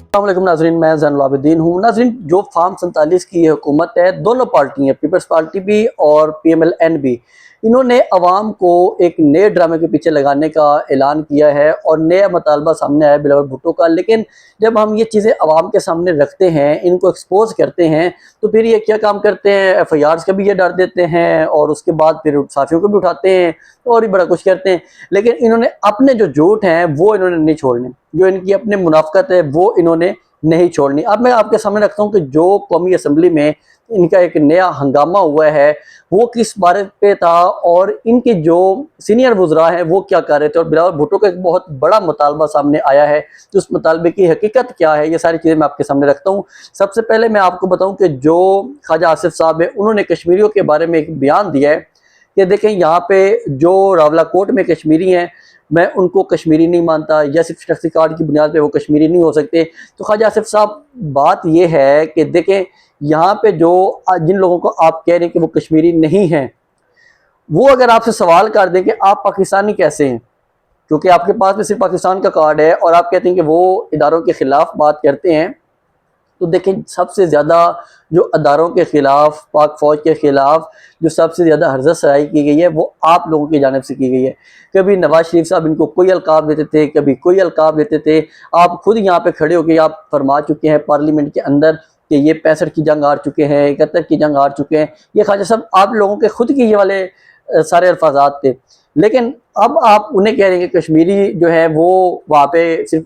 अस्सलामुअलैकुम नाज़रीन, मैं ज़ैनुल आबिदीन हूँ। नाज़रीन, जो फार्म 47 की ये हुकूमत है, दोनों पार्टियाँ पीपल्स पार्टी भी और PMLN भी, इन्होंने अवाम को एक नए ड्रामे के पीछे लगाने का ऐलान किया है और नया मुतालबा सामने आया बिलावल भुट्टो का। लेकिन जब हम ये चीज़ें अवाम के सामने रखते हैं, इनको एक्सपोज करते हैं, तो फिर ये क्या काम करते हैं, FIRs का भी ये डर देते हैं और उसके बाद फिर साफियों को भी उठाते हैं और भी बड़ा कुछ करते हैं। लेकिन इन्होंने अपने जो झूठ हैं वो इन्होंने नहीं छोड़ने, जो इनकी अपनी मुनाफ़क़त है वो इन्होंने नहीं छोड़नी। अब मैं आपके सामने रखता हूँ कि जो कौमी असम्बली में इनका एक नया हंगामा हुआ है वो किस बारे पे था और इनके जो सीनियर वुज़रा हैं वो क्या कर रहे थे, और बिलावल भुट्टो का एक बहुत बड़ा मुतालबा सामने आया है। तो उस मुतालबे की हकीकत क्या है, ये सारी चीज़ें मैं आपके सामने रखता हूँ। सबसे पहले मैं आपको बताऊँ कि जो ख्वाजा आसिफ साहब है उन्होंने कश्मीरियों के बारे में एक बयान दिया है कि देखें, यहाँ पे जो रावलाकोट में कश्मीरी हैं, मैं उनको कश्मीरी नहीं मानता, या सिर्फ शख्सी कार्ड की बुनियाद पे वो कश्मीरी नहीं हो सकते। तो ख्वाजा आसिफ साहब, बात ये है कि देखें, यहाँ पे जो जिन लोगों को आप कह रहे हैं कि वो कश्मीरी नहीं हैं, वो अगर आपसे सवाल कर दें कि आप पाकिस्तानी कैसे हैं, क्योंकि आपके पास में सिर्फ पाकिस्तान का कार्ड है और आप कहते हैं कि वो इदारों के ख़िलाफ़ बात करते हैं, तो देखें, सबसे ज़्यादा जो अदारों के ख़िलाफ़, पाक फ़ौज के ख़िलाफ़ जो सबसे ज़्यादा हरज़त सराई की गई है वो आप लोगों की जानिब से की गई है। कभी नवाज़ शरीफ साहब इनको कोई अलक़ाब देते थे, कभी कोई अलक़ाब देते थे। आप खुद यहाँ पे खड़े होकर आप फरमा चुके हैं पार्लियामेंट के अंदर कि ये 65 की जंग हार चुके हैं, 71 की जंग हार चुके हैं। ये ख्वाजा साहब आप लोगों के खुद के ये वाले सारे अल्फाज़ात थे। लेकिन अब आप उन्हें कह रहे हैं कि कश्मीरी जो है वो वहाँ पे सिर्फ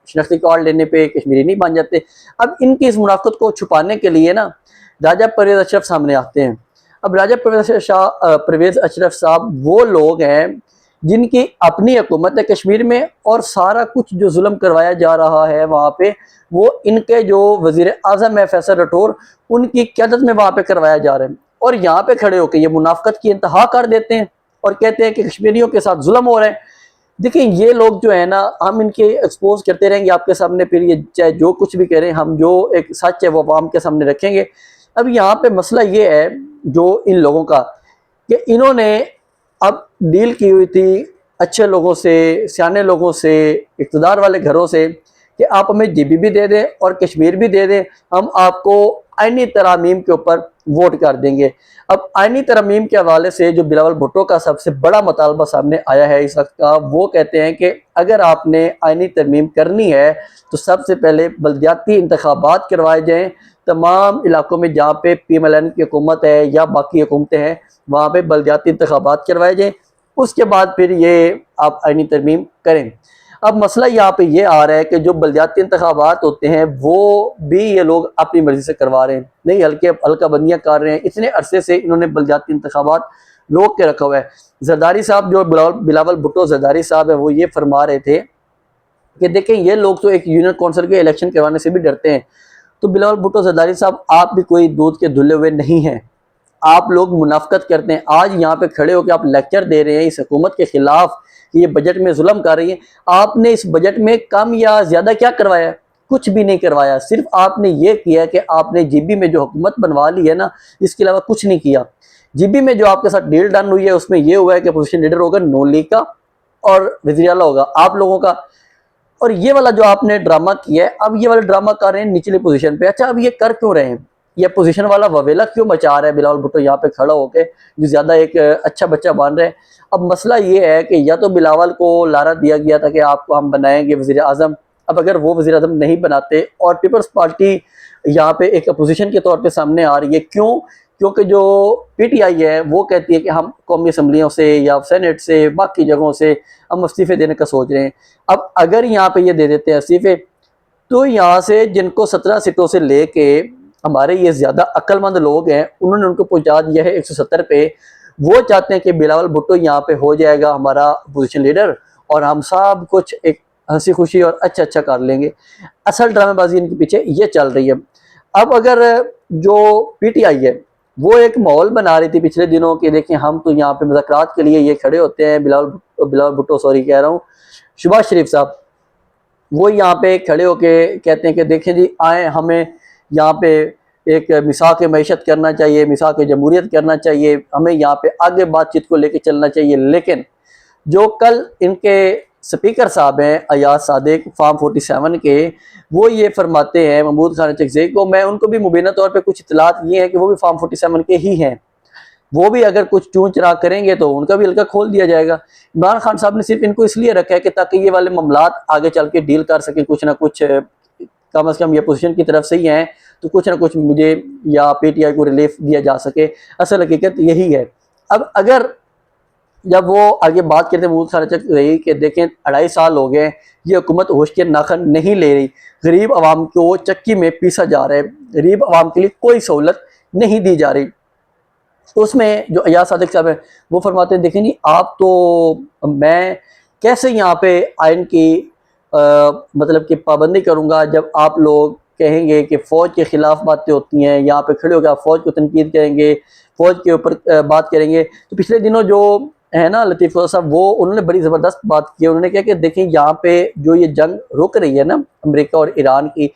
शनाख्ती कार्ड लेने पे कश्मीरी नहीं बन जाते। अब इनकी इस मुनाफ़क़त को छुपाने के लिए ना राजा परवेज़ अशरफ सामने आते हैं। अब राजा परवेज़ अशरफ साहब वो लोग हैं जिनकी अपनी हुकूमत है कश्मीर में, और सारा कुछ जो जुल्म करवाया जा रहा है वहाँ पे वो इनके जो वज़ीर आज़म है फैसल रटोर, उनकी क़यादत में वहाँ पे करवाया जा रहा है। और यहाँ पे खड़े होकर ये मुनाफ़क़त की इंतहा कर देते हैं और कहते हैं कि कश्मीरियों के साथ जुल्म हो रहे हैं। देखिए, ये लोग जो है ना, हम इनके एक्सपोज करते रहेंगे आपके सामने, फिर ये चाहे जो कुछ भी करें, हम जो एक सच है वो आवाम के सामने रखेंगे। अब यहाँ पे मसला ये है जो इन लोगों का, कि इन्होंने अब डील की हुई थी अच्छे लोगों से, सियाने लोगों से, इक़्तिदार वाले घरों से, कि आप हमें GB भी दे दें और कश्मीर भी दे दें, हम आपको आईनी तरमीम के ऊपर वोट कर देंगे। अब आईनी तरमीम के हवाले से जो बिलावल भुट्टो का सबसे बड़ा मुतालबा सामने आया है इस वक्त का, वो कहते हैं कि अगर आपने आईनी तरमीम करनी है तो सबसे पहले बल्दियाती इंतखाबात करवाए जाएँ तमाम इलाकों में जहाँ पे PMLN की हुकूमत है या बाकी हुकूमतें हैं, वहाँ पे बल्दियाती इंतखाबात करवाए जाएँ। उसके बाद फिर ये आप आईनी तरमीम करें। अब मसला यहाँ पे ये आ रहा है कि जो बल्दियाती इंतखाबात होते हैं वो भी ये लोग अपनी मर्ज़ी से करवा रहे हैं, नहीं हल्का बंदियाँ कर रहे हैं। इतने अरसे से इन्होंने बल्दियाती इंतखाबात रोक के रखा हुआ है। जरदारी साहब, जो बिलावल भुट्टो जरदारी साहब है, वो ये फरमा रहे थे कि देखें, ये लोग तो एक यूनियन कौंसिल के इलेक्शन करवाने से भी डरते हैं। तो बिलावल भुट्टो जरदारी साहब, आप भी कोई दूध के धुले हुए नहीं हैं, आप लोग मुनाफ़क़त करते हैं। आज यहाँ पे खड़े होकर आप लेक्चर दे रहे हैं इस हुकूमत के ख़िलाफ़, ये बजट में जुल्म कर रही है। आपने इस बजट में कम या ज़्यादा क्या करवाया? कुछ भी नहीं करवाया। सिर्फ आपने ये किया कि आपने GB में जो हुकूमत बनवा ली है ना, इसके अलावा कुछ नहीं किया। GB में जो आपके साथ डील डन हुई है उसमें यह हुआ है कि पोजीशन लीडर होगा नून लीग का और वज़ीर आला होगा आप लोगों का। और ये वाला जो आपने ड्रामा किया है, अब ये वाला ड्रामा कर रहे हैं निचली पोजीशन पे। अच्छा, अब ये कर क्यों रहे हैं? ये पोजीशन वाला ववेला क्यों मचा रहा है बिलावल भुट्टो यहाँ पे खड़ा होके, जो ज़्यादा एक अच्छा बच्चा बन रहे हैं? अब मसला ये है कि या तो बिलावल को लारा दिया गया था कि आपको हम बनाएंगे वज़ीर आज़म। अब अगर वो वज़ीर आज़म नहीं बनाते और पीपल्स पार्टी यहाँ पे एक अपोजिशन के तौर पे सामने आ रही है, क्यों? क्योंकि जो PTI है वो कहती है कि हम कौमी असम्बलियों से या सेनेट से, बाकी जगहों से हम इस्तीफ़े देने का सोच रहे हैं। अब अगर यहाँ पे ये दे देते हैं इस्तीफ़े, तो यहाँ से जिनको 17 सीटों से लेके हमारे ये ज़्यादा अक्लमंद लोग हैं, उन्होंने उनको पहुँचा दिया है 170 पे। वो चाहते हैं कि बिलावल भुट्टो यहाँ पे हो जाएगा हमारा पोजीशन लीडर और हम सब कुछ एक हंसी खुशी और अच्छा कर लेंगे। असल ड्रामेबाजी इनके पीछे ये चल रही है। अब अगर जो PTI है वो एक माहौल बना रही थी पिछले दिनों के, देखें, हम तो यहाँ पे मुज़ाकरात के लिए ये खड़े होते हैं, बिलावल भुट्टो सॉरी कह रहा हूँ, शहबाज शरीफ साहब, वो यहाँ पे खड़े होके कहते हैं कि देखें जी, आए, हमें यहाँ पे एक मिसाक मईशत करना चाहिए, मिसाक जमहूरियत करना चाहिए, हमें यहाँ पे आगे बातचीत को लेके चलना चाहिए। लेकिन जो कल इनके स्पीकर साहब हैं अयाज सादिक फार्म 47 के, वो ये फरमाते हैं महमूद खान चकज़ई को, मैं उनको भी मुबीना तौर पे कुछ इतलात ये है कि वो भी फार्म 47 के ही हैं, वो भी अगर कुछ चूं चरा करेंगे तो उनका भी हल्का खोल दिया जाएगा। इमरान खान साहब ने सिर्फ इनको इसलिए रखा है कि ताकि ये वाले मामलात आगे चल के डील कर सकें, कुछ ना कुछ कम अज़ कम ये पोजीशन की तरफ से ही हैं तो कुछ ना कुछ मुझे या पीटीआई को रिलीफ दिया जा सके। असल हकीकत यही है। अब अगर जब वो आगे बात करते महमूद खान रही कि देखें 2.5 साल हो गए ये हुकूमत होश के नाखन नहीं ले रही, गरीब आवाम को चक्की में पीसा जा रहा है, गरीब आवाम के लिए कोई सहूलत नहीं दी जा रही। तो उसमें जो अयाज सादिक साहब है वो फरमाते हैं देखें जी आप तो मैं कैसे यहाँ पे आइन की मतलब कि पाबंदी करूँगा जब आप लोग कहेंगे कि फ़ौज के ख़िलाफ़ बातें होती हैं, यहाँ पे खड़े होकर आप फ़ौज को तनकीद करेंगे, फ़ौज के ऊपर बात करेंगे। तो पिछले दिनों जो है ना लतीफ़ साहब, वो उन्होंने बड़ी ज़बरदस्त बात की। उन्होंने कहा कि देखें यहाँ पे जो ये जंग रुक रही है ना अमेरिका और ईरान की,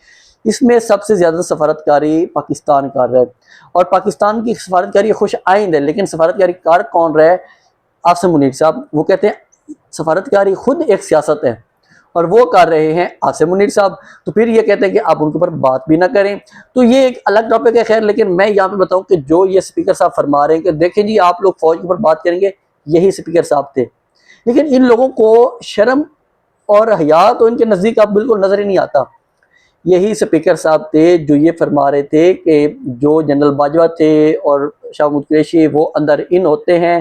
इसमें सबसे ज़्यादा सफारतकारी पाकिस्तान कर रहा है और पाकिस्तान की सफारतकारी खुश आइंद है, लेकिन सफारतकारी कार कौन रहा है? आसिम मुनीर साहब। वो कहते हैं सफारतकारी खुद एक सियासत है और वो कर रहे हैं आसिम मुनीर साहब। तो फिर ये कहते हैं कि आप उनके ऊपर बात भी ना करें। तो ये एक अलग टॉपिक है खैर, लेकिन मैं यहाँ पे बताऊं कि जो ये स्पीकर साहब फरमा रहे हैं कि देखें जी आप लोग फौज के ऊपर बात करेंगे, यही स्पीकर साहब थे। लेकिन इन लोगों को शर्म और हया तो इनके नज़दीक आप बिल्कुल नज़र ही नहीं आता। यही स्पीकर साहब थे जो ये फरमा रहे थे कि जो जनरल बाजवा थे और शाह महमूद कुरैशी वो अंदर इन होते हैं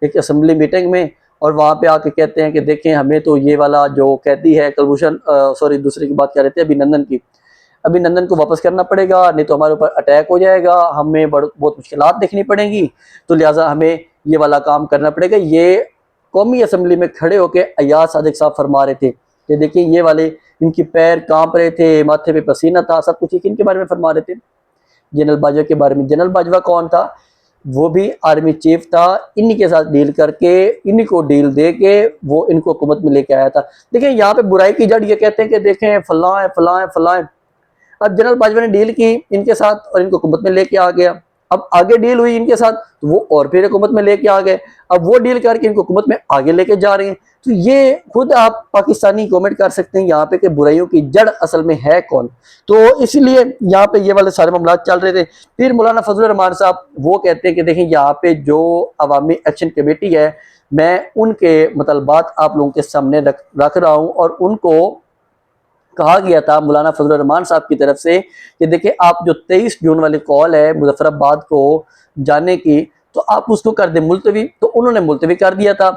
एक असम्बली मीटिंग में और वहाँ पे आके कहते हैं कि देखें हमें तो ये वाला जो कैदी है कुलभूषण सॉरी दूसरे की बात कर रहे थे अभिनंदन की, अभिनंदन को वापस करना पड़ेगा, नहीं तो हमारे ऊपर अटैक हो जाएगा, हमें बहुत मुश्किलात देखनी पड़ेंगी, तो लिहाजा हमें ये वाला काम करना पड़ेगा। ये कौमी असम्बली में खड़े होकर अयाज सादिक साहब फरमा रहे थे कि देखिए ये वाले इनकी पैर कांप रहे थे, माथे पे पसीना था, सब कुछ इनके बारे में फरमा रहे थे, जनरल बाजवा के बारे में। जनरल बाजवा कौन था? वो भी आर्मी चीफ था, इन्हीं के साथ डील करके इन्हीं को डील दे के वो इनको हुकूमत में लेके आया था। देखिए यहाँ पे बुराई की जड़ ये कहते हैं कि देखें फलां है फलां है फलां है। अब जनरल बाजवा ने डील की इनके साथ और इनको हुकूमत में लेके आ गया। अब आगे डील हुई इनके साथ तो वो और फिर हुकूमत में लेके आ गए, अब वो डील करके इनको हुकूमत में आगे लेके जा रहे हैं। तो ये खुद आप पाकिस्तानी कमेंट कर सकते हैं यहाँ पे कि बुराइयों की जड़ असल में है कौन। तो इसलिए यहाँ पे ये वाले सारे मामला चल रहे थे। फिर मौलाना फजल रहमान साहब वो कहते हैं कि देखिए यहाँ पे जो अवामी एक्शन कमेटी है मैं उनके मतलबात आप लोगों के सामने रख रहा हूँ और उनको कहा गया था मौलाना फजल रहमान साहब की तरफ से कि देखिए आप जो 23 जून वाली कॉल है मुजफ्फराबाद को जाने की तो आप उसको कर दें मुलतवी, तो उन्होंने मुलतवी कर दिया था।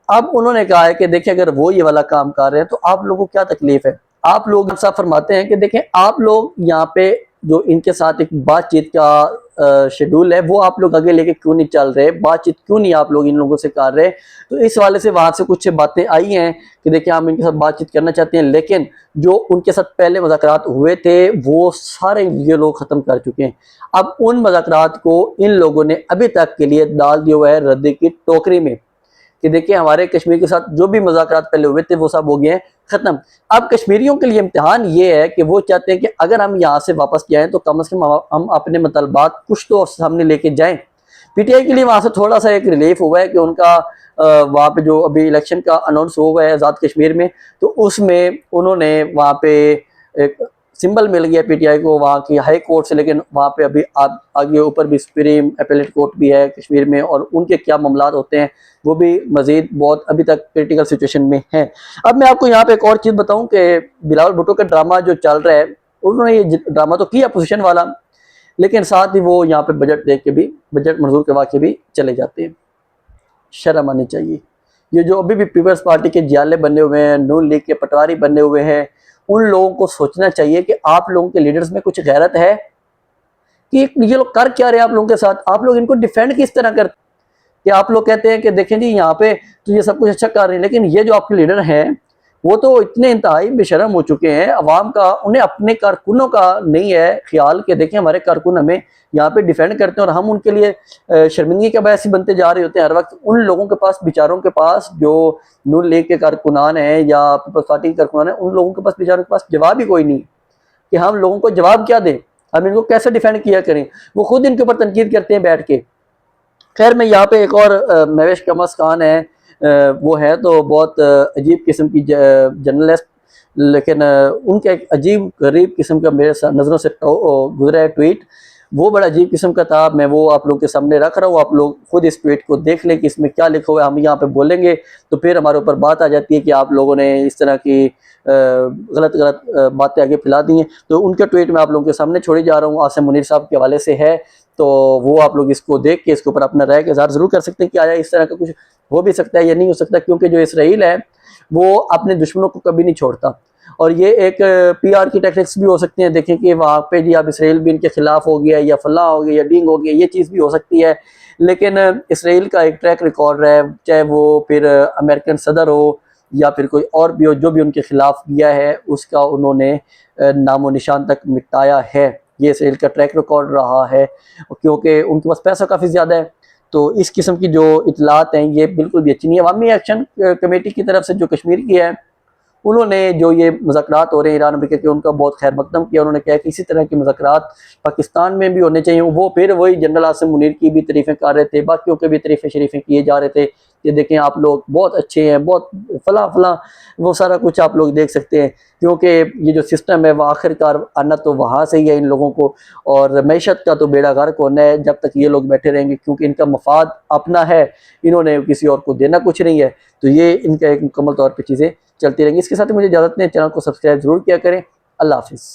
अब उन्होंने कहा है कि देखिए अगर वो ये वाला काम कर रहे हैं तो आप लोगों को क्या तकलीफ है। आप लोग साहब फरमाते हैं कि देखें आप लोग यहाँ पे जो इनके साथ एक बातचीत का शेड्यूल है वो आप लोग आगे लेके क्यों नहीं चल रहे, बातचीत क्यों नहीं आप लोग इन लोगों से कर रहे। तो इस वाले से वहां से कुछ बातें आई हैं कि देखिए हम इनके साथ बातचीत करना चाहते हैं, लेकिन जो उनके साथ पहले मुज़ाकरात हुए थे वो सारे ये लोग ख़त्म कर चुके हैं। अब उन मुज़ाकरात को इन लोगों ने अभी तक के लिए डाल दिया हुआ है रद्दी की टोकरी में कि देखिए हमारे कश्मीर के साथ जो भी मुज़ाकरात पहले हुए थे वो सब हो गए हैं ख़त्म। अब कश्मीरियों के लिए इम्तिहान ये है कि वो चाहते हैं कि अगर हम यहाँ से वापस जाएँ तो कम से कम हम अपने मतलबात कुछ तो सामने लेके जाएँ। पीटीआई के लिए वहाँ से थोड़ा सा एक रिलीफ हुआ है कि उनका वहाँ पे जो अभी इलेक्शन का अनाउंस हुआ है आज़ाद कश्मीर में, तो उसमें उन्होंने वहाँ पे एक सिंबल मिल गया पीटीआई को वहाँ की हाई कोर्ट से, लेकिन वहाँ पे अभी आगे ऊपर भी सुप्रीम अपीलेट कोर्ट भी है कश्मीर में और उनके क्या मामलात होते हैं वो भी मजीद बहुत अभी तक क्रिटिकल सिचुएशन में है। अब मैं आपको यहाँ पे एक और चीज़ बताऊँ कि बिलावल भुट्टो का ड्रामा जो चल रहा है, उन्होंने ये ड्रामा तो किया अपोजिशन वाला, लेकिन साथ ही वो यहाँ पे बजट देख के भी बजट मंजूर करवा के भी चले जाते हैं। शर्म आनी चाहिए। ये जो अभी भी पीपल्स पार्टी के जियाले बने हुए हैं, नून लीग के पटवारी बने हुए हैं, उन लोगों को सोचना चाहिए कि आप लोगों के लीडर्स में कुछ गैरत है कि ये लोग कर क्या रहे हैं आप लोगों के साथ, आप लोग इनको डिफेंड किस तरह करते कि आप लोग कहते हैं कि देखें जी यहाँ पे तो ये सब कुछ अच्छा कर रहे हैं, लेकिन ये जो आपके लीडर हैं वो तो इतने इंतहाई बेशरम हो चुके हैं, अवाम का उन्हें अपने कारकुनों का नहीं है ख्याल कि देखें हमारे कारकुन हमें यहाँ पे डिफेंड करते हैं और हम उनके लिए शर्मिंदगी का बायस बनते जा रहे होते हैं हर वक्त। उन लोगों के पास बेचारों के पास जो नून लीग के कारकुनान हैं या पीपल्स पार्टी के कारकुनान हैं, उन लोगों के पास बेचारों के पास जवाब ही कोई नहीं कि हम लोगों को जवाब क्या दें, हम इनको कैसे डिफेंड किया करें। वो खुद इनके ऊपर तनकीद करते हैं बैठ के। खैर मैं यहाँ पे एक और महवेश कमस खान है वो है तो बहुत अजीब किस्म की जर्नलिस्ट, लेकिन उनका एक अजीब गरीब किस्म का मेरे नज़रों से गुजरा है ट्वीट, वो बड़ा अजीब किस्म का था। मैं वो आप लोगों के सामने रख रहा हूँ, आप लोग खुद इस ट्वीट को देख लें कि इसमें क्या लिखा हुआ है। हम यहाँ पे बोलेंगे तो फिर हमारे ऊपर बात आ जाती है कि आप लोगों ने इस तरह की गलत गलत बातें आगे फैला दी हैं। तो उनका ट्वीट मैं आप लोगों के सामने छोड़ी जा रहा हूँ, आसिम मुनीर साहब के हवाले से है। तो वो आप लोग इसको देख के इसके ऊपर अपना राय का इज़हार ज़रूर कर सकते हैं कि आया इस तरह का कुछ हो भी सकता है या नहीं हो सकता, क्योंकि जो इसराइल है वो अपने दुश्मनों को कभी नहीं छोड़ता। और ये एक पीआर की टैक्टिक्स भी हो सकती हैं। देखें कि वहाँ पे जी अब इसराइल भी इनके खिलाफ हो गया या फलाह हो गया या डींग हो गया, ये चीज़ भी हो सकती है। लेकिन इसराइल का एक ट्रैक रिकॉर्ड है, चाहे वो फिर अमेरिकन सदर हो या फिर कोई और भी हो, जो भी उनके खिलाफ किया है उसका उन्होंने नामो निशान तक मिटाया है। ये इसराइल का ट्रैक रिकॉर्ड रहा है, क्योंकि उनके पास पैसा काफ़ी ज़्यादा है। तो इस किस्म की जो इतलात हैं ये बिल्कुल भी अच्छी नहीं है। अवामी एक्शन कमेटी की तरफ से जो कश्मीर की है, उन्होंने जो ये मुज़ाकरात हो रहे हैं ईरान अमेरिका के, उनका बहुत खैर मकदम किया। उन्होंने कहा कि इसी तरह के मुज़ाकरात पाकिस्तान में भी होने चाहिए। वो फिर वही जनरल आसिम मुनीर की भी तारीफ़ें कर रहे थे, बाकियों के भी तारीफ़ें शरीफ़ें किए जा रहे थे कि देखें आप लोग बहुत अच्छे हैं, बहुत फला फला, वो सारा कुछ आप लोग देख सकते हैं। क्योंकि ये जो सिस्टम है वह आखिरकार आना तो वहाँ से ही है इन लोगों को, और मैशत का तो बेड़ा गर्क होना है जब तक ये लोग बैठे रहेंगे, क्योंकि इनका मफाद अपना है, इन्होंने किसी और को देना कुछ नहीं है। तो ये इनका एक मुकम्मल तौर पर चीज़ें चलती रहेंगी। इसके साथ ही मुझे इजाज़त दें, चैनल को सब्सक्राइब जरूर किया करें। अल्लाह हाफिज़।